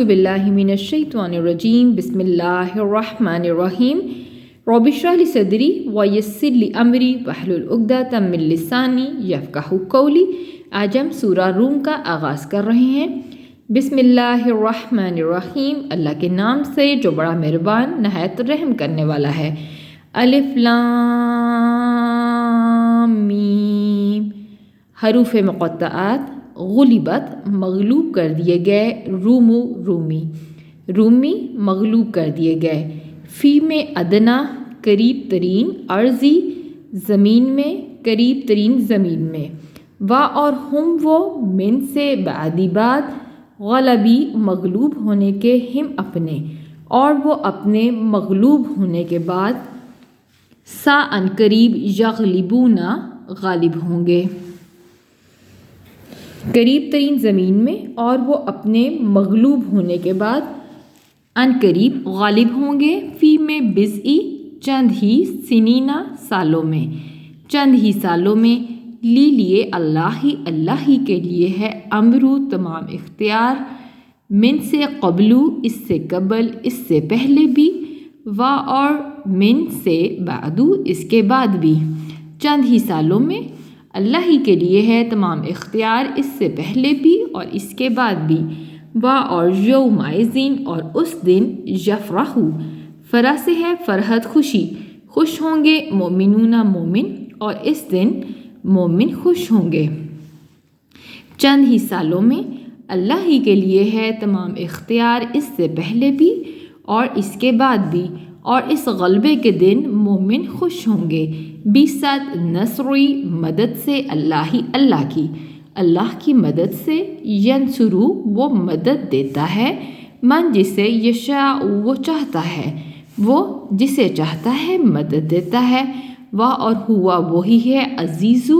اعوذ باللہ من الشیطان الرجیم بسم اللہ الرحمن الرحیم رب اشرح لی صدری ویسر لی امری واحلل عقدۃ من لسانی یفقہوا قولی۔ آج ہم سورہ روم کا آغاز کر رہے ہیں۔ بسم اللہ الرحمن الرحیم، اللہ کے نام سے جو بڑا مہربان نہایت رحم کرنے والا ہے۔ الف لام میم، حروف مقطعات۔ غلبت مغلوب کر دیے گئے، رومی مغلوب کر دیے گئے۔ فی میں ادنا قریب ترین، عرضی زمین میں قریب ترین زمین میں۔ وا اور ہم وہ، من سے بعدی بعد، غلبی مغلوب ہونے کے، ہم اپنے اور وہ اپنے مغلوب ہونے کے بعد، سا ان قریب، یغلبونا غالب ہوں گے۔ قریب ترین زمین میں اور وہ اپنے مغلوب ہونے کے بعد ان قریب غالب ہوں گے۔ فی میں بضعی، چند ہی، سنینا سالوں میں، چند ہی سالوں میں۔ لیے اللہ ہی کے لیے ہے، امرو تمام اختیار، من سے قبلو اس سے قبل، اس سے پہلے بھی، وا اور من سے بعدو اس کے بعد بھی، چند ہی سالوں میں اللہ ہی کے لیے ہے تمام اختیار، اس سے پہلے بھی اور اس کے بعد بھی۔ وا اور یومئذین اور اس دن، یفرحو فرح سے ہے فرحت خوشی، خوش ہوں گے مومنون مومن، اور اس دن مومن خوش ہوں گے۔ چند ہی سالوں میں اللہ ہی کے لیے ہے تمام اختیار، اس سے پہلے بھی اور اس کے بعد بھی، اور اس غلبے کے دن مومن خوش ہوں گے۔ بیست نصری مدد سے، اللہ کی مدد سے، ینصرو وہ مدد دیتا ہے، من جسے، یشاء وہ چاہتا ہے، وہ جسے چاہتا ہے مدد دیتا ہے۔ وا اور ہوا وہی ہے، عزیزو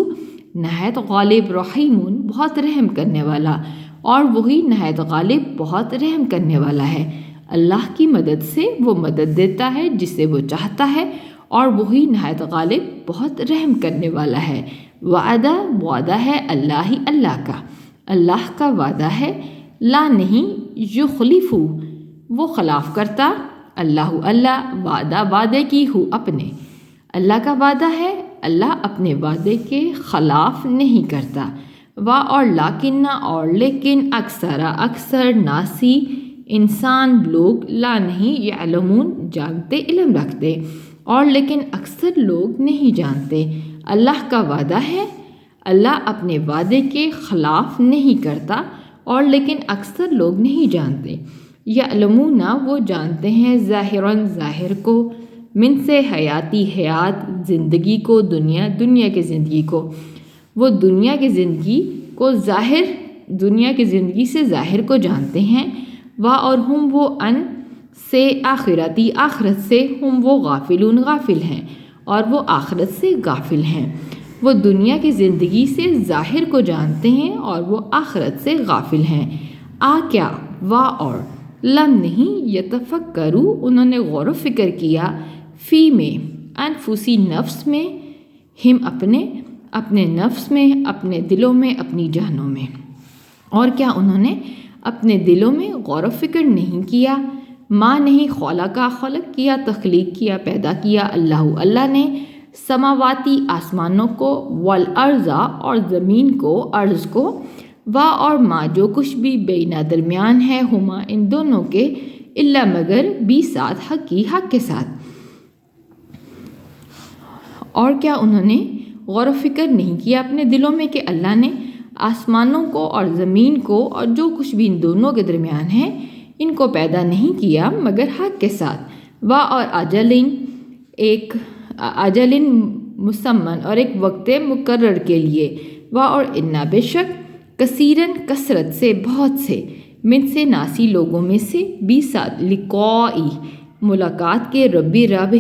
نہایت غالب، رحیمون بہت رحم کرنے والا، اور وہی نہایت غالب بہت رحم کرنے والا ہے۔ اللہ کی مدد سے وہ مدد دیتا ہے جسے وہ چاہتا ہے، اور وہی نہایت غالب بہت رحم کرنے والا ہے۔ وعدہ ہے اللہ کا وعدہ ہے، لا نہیں، یخلف وہ خلاف کرتا، اللہ وعدے کی ہو اپنے، اللہ کا وعدہ ہے، اللہ اپنے وعدے کے خلاف نہیں کرتا۔ وا اور لیکن اکثر ناسی انسان لوگ، لا نہیں، یعلمون جانتے علم رکھتے، اور لیکن اکثر لوگ نہیں جانتے۔ اللہ کا وعدہ ہے، اللہ اپنے وعدے کے خلاف نہیں کرتا، اور لیکن اکثر لوگ نہیں جانتے۔ یعلمون وہ جانتے ہیں، ظاہراً ظاہر کو، من سے حیاتی حیات زندگی کو، دنیا کی زندگی کو، وہ دنیا کی زندگی سے ظاہر کو جانتے ہیں۔ وا اور ہم وہ، ان سے آخرتی آخرت سے، ہم وہ غافلون غافل ہیں، اور وہ آخرت سے غافل ہیں۔ وہ دنیا کی زندگی سے ظاہر کو جانتے ہیں، اور وہ آخرت سے غافل ہیں۔ کیا، وا اور لم نہیں، یتفکروا انہوں نے غور و فکر کیا، فی میں انفسی نفس میں، ہم اپنے نفس میں، اپنے دلوں میں، اپنی جانوں میں۔ اور کیا انہوں نے اپنے دلوں میں غور و فکر نہیں کیا؟ ماں نہیں، خلق کیا، تخلیق کیا، پیدا کیا، اللہ نے، سماواتی آسمانوں کو، والارض اور زمین کو، ارض کو، وا اور ما جو کچھ بھی بینہ درمیان ہے، ہما ان دونوں کے، الا مگر، بھی ساتھ، حق کے ساتھ۔ اور کیا انہوں نے غور و فکر نہیں کیا اپنے دلوں میں کہ اللہ نے آسمانوں کو اور زمین کو اور جو کچھ بھی ان دونوں کے درمیان ہے، ان کو پیدا نہیں کیا مگر حق کے ساتھ۔ وا اور اجلن مسمن اور ایک وقت مقرر کے لیے۔ وا اور انا بے شک، کثیرن کثرت سے، بہت سے، من سے ناسی لوگوں میں سے، بھی ساتھ، لقائی ملاقات کے، رب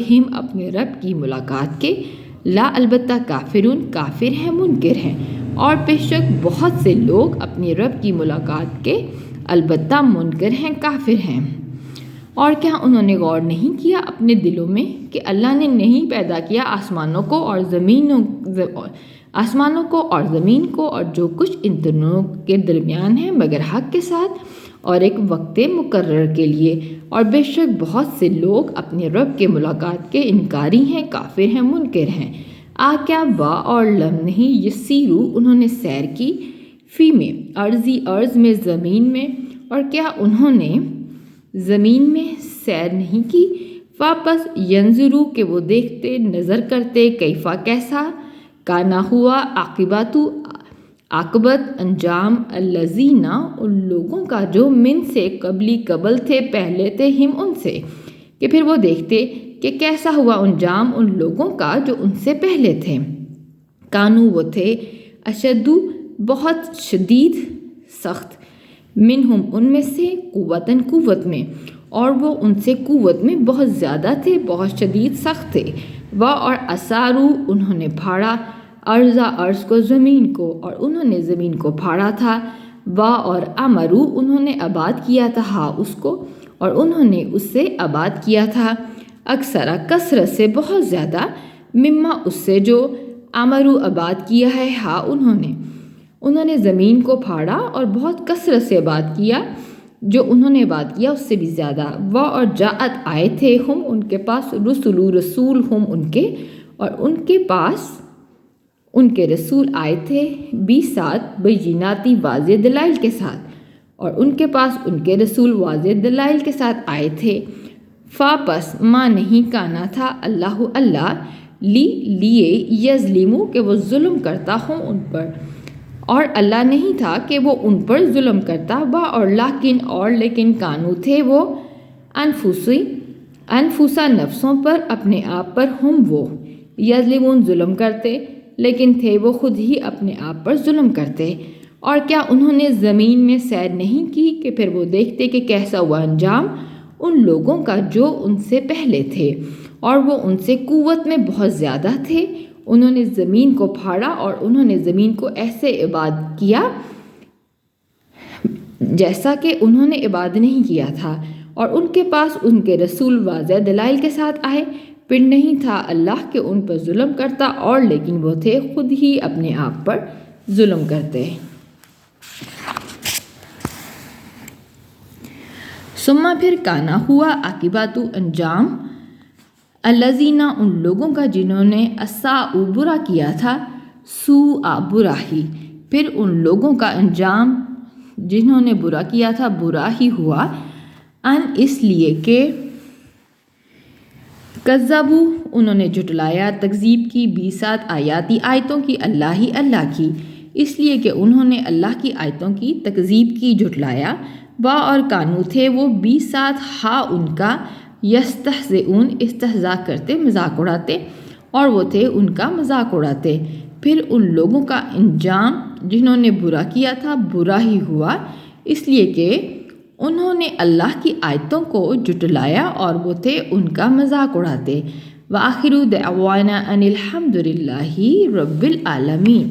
ہم اپنے رب کی ملاقات کے، لا البتہ کافرون کافر ہیں، منکر ہیں، اور بے شک بہت سے لوگ اپنی رب کی ملاقات کے البتہ منکر ہیں، کافر ہیں۔ اور کیا انہوں نے غور نہیں کیا اپنے دلوں میں کہ اللہ نے نہیں پیدا کیا آسمانوں کو اور زمین کو اور جو کچھ ان دونوں کے درمیان ہے مگر حق کے ساتھ، اور ایک وقت مقرر کے لیے، اور بے شک بہت سے لوگ اپنے رب کے ملاقات کے انکاری ہیں، کافر ہیں، منکر ہیں۔ کیا با اور لم نہیں یسیرو انہوں نے سیر کی، فی میں ارضی ارض میں زمین میں، اور کیا انہوں نے زمین میں سیر نہیں کی، واپس ینظرو کہ وہ دیکھتے نظر کرتے، کیفا کیسا، کانا ہوا عاقبت انجام، الذین ان لوگوں کا جو من سے قبل تھے، پہلے تھے، ہم ان سے، کہ پھر وہ دیکھتے کہ کیسا ہوا انجام ان لوگوں کا جو ان سے پہلے تھے۔ کانو وہ تھے، اشدو بہت شدید سخت، منہم ان میں سے، قوتاً قوت میں، اور وہ ان سے قوت میں بہت زیادہ تھے، بہت شدید سخت تھے۔ اور اسارو انہوں نے پھاڑا، ارض کو زمین کو، اور انہوں نے زمین کو پھاڑا تھا۔ اور امرو انہوں نے آباد کیا تھا اس کو، اور انہوں نے اس سے آباد کیا تھا، اکثر کثرت سے بہت زیادہ، مما اس سے جو امرو آباد کیا ہے، انہوں نے زمین کو پھاڑا اور بہت کثرت سے آباد کیا، جو انہوں نے آباد کیا اس سے بھی زیادہ۔ اور جاءت آئے تھے ہم ان کے پاس، رسول ہم ان کے، اور ان کے پاس ان کے رسول آئے تھے، ساتھ بیناتی واضح دلائل کے ساتھ، اور ان کے پاس ان کے رسول واضح دلائل کے ساتھ آئے تھے۔ پس ما نہیں کانا تھا اللہ لیے یظلمو کہ وہ ظلم کرتا ہوں ان پر، اور اللہ نہیں تھا کہ وہ ان پر ظلم کرتا، اور لیکن کانو تھے وہ انفسا نفسوں پر، اپنے آپ پر، ہم وہ یظلمون ظلم کرتے، لیکن تھے وہ خود ہی اپنے آپ پر ظلم کرتے۔ اور کیا انہوں نے زمین میں سیر نہیں کی کہ پھر وہ دیکھتے کہ کیسا ہوا انجام ان لوگوں کا جو ان سے پہلے تھے، اور وہ ان سے قوت میں بہت زیادہ تھے۔ انہوں نے زمین کو پھاڑا اور انہوں نے زمین کو ایسے آباد کیا جیسا کہ انہوں نے آباد نہیں کیا تھا، اور ان کے پاس ان کے رسول واضح دلائل کے ساتھ آئے، پھر نہیں تھا اللہ کہ ان پر ظلم کرتا، اور لیکن وہ تھے خود ہی اپنے آپ پر ظلم کرتے۔ ثم پھر کانا ہوا عاقبت انجام، الذین ان لوگوں کا جنہوں نے اساءوا برا کیا تھا، سوء برائی، پھر ان لوگوں کا انجام جنہوں نے برا کیا تھا برا ہی ہوا، اس لیے کہ کذبوا انہوں نے جھٹلایا، تکذیب کی، ساتھ آیاتی آیتوں کی، اللہ کی، اس لیے کہ انہوں نے اللہ کی آیتوں کی تکذیب کی، جھٹلایا۔ اور کانو تھے وہ، ساتھ ان کا، یستہزئون استہزاء کرتے، مذاق اڑاتے، اور وہ تھے ان کا مذاق اڑاتے۔ پھر ان لوگوں کا انجام جنہوں نے برا کیا تھا برا ہی ہوا، اس لیے کہ انہوں نے اللہ کی آیتوں کو جھٹلایا اور وہ تھے ان کا مذاق اڑاتے۔ وآخر دعوانا ان الحمد للہ رب العالمین۔